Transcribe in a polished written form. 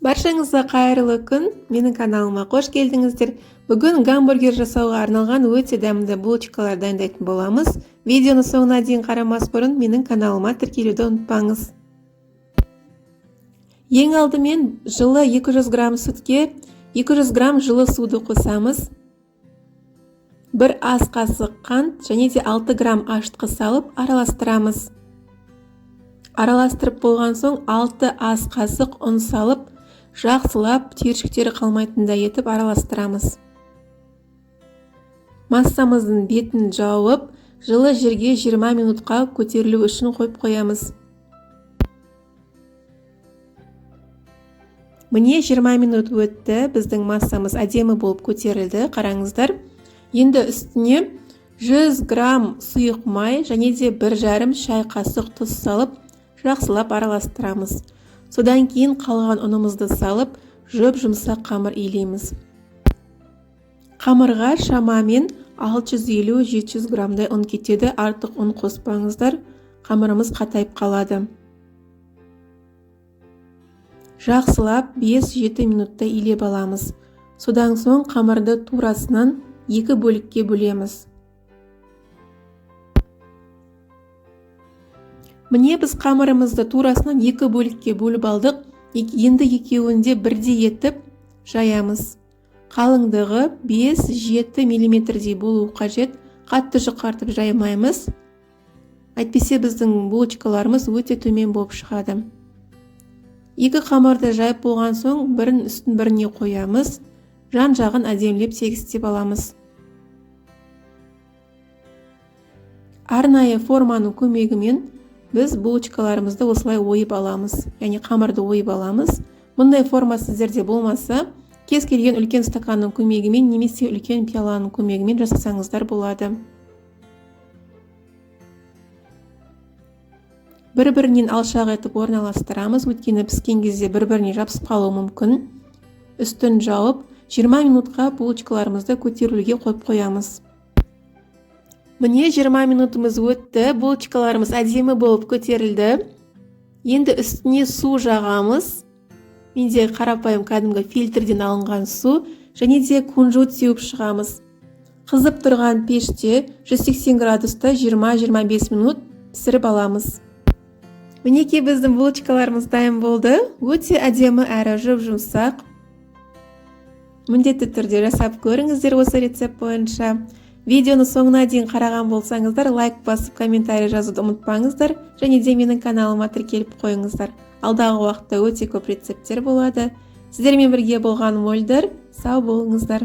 Баршаңызға қайырлы күн, менің каналыма қош келдіңіздер. Бүгін гамбургер жасауға арналған өте дәмді булочкалар дайындайтын боламыз. Видеоны соңына дейін қарамас бұрын менің каналыма тіркелуді ұмытпаңыз. Ең алдымен жылы 200 грамм сүтке 200 грамм жылы суды қосамыз. 1 ас қасық қант және де 6 грамм ашытқы салып араластырамыз. Араластырып болған соң 6 ас қасық ұн салып, жақсылап түйіршіктері қалмайтындай етіп араластырамыз. Массамыздың бетін жауып, жылы жерге 20 минутқа көтерілу үшін қойып қоямыз. Міне 20 минут өтті, біздің массамыз әдемі болып көтерілді, қараңыздар. Енді үстіне 100 грамм сұйық май және де 1,5 шай қасық тұз салып, жақсылап араластырамыз. Содан кейін қалған ұнымызды салып, жұп-жұмсақ қамыр илейміз. Қамырға шамамен 650-700 граммдай ұн кетеді, артық ұн қоспаңыздар, қамырымыз қатайып қалады. Жақсылап 5-7 минутта илеп аламыз. Содан соң қамырды турасынан 2 бөлікке бөлеміз. Міне біз қамырымызды турасынан 2 бөлікке бөліп алдық. Енді екеуінде бірдей етіп жаямыз. Қалыңдығы 5-7 мм-дей болуы қажет. Қатты жұқартып жаймаймыз. Әйтпесе біздің булочкаларымыз өте төмен болып шығады. 2 қамырды жайып болған соң бірін үстін біріне қоямыз. Жан-жағын әдемілеп тегістеп аламыз. Арнайы форманың көмегімен біз булочкаларымызды осылай ойып аламыз, яғни қамырды ойып аламыз. Мұндай форма сіздерде болмаса, кез келген үлкен стаканның көмегімен немесе үлкен пиаланың көмегімен жасасаңыздар болады. Бір-бірінен алшақ етіп орналастырамыз, өйткені піскен кезде бір-біріне жабысып қалуы мүмкін. Үстін жауып, 20 минутқа булочкаларымызды көтерілуге қойып қоямыз. Міне 20 минутымыз өтті, булочкаларымыз әдемі болып көтерілді. Енді үстіне су жағамыз. Менде қарапайым кәдімгі фильтрден алынған су және де кунжут сеуіп шығамыз. Қызып тұрған пеште 180 градуста 20-25 минут пісіріп аламыз. Мінекей біздің булочкаларымыз дайын болды. Өте әдемі әрі жұп-жұмсақ. Міндетті түрде жасап көріңіздер осы рецепт бойынша. Видеоны соңына дейін қараған болсаңыздар, лайк басып, комментарий жазуды ұмытпаңыздар, және де менің каналыма тіркеліп қойыңыздар. Алдағы уақытта өте көп рецепттер болады. Сіздермен бірге болған Мөлдір, сау болыңыздар.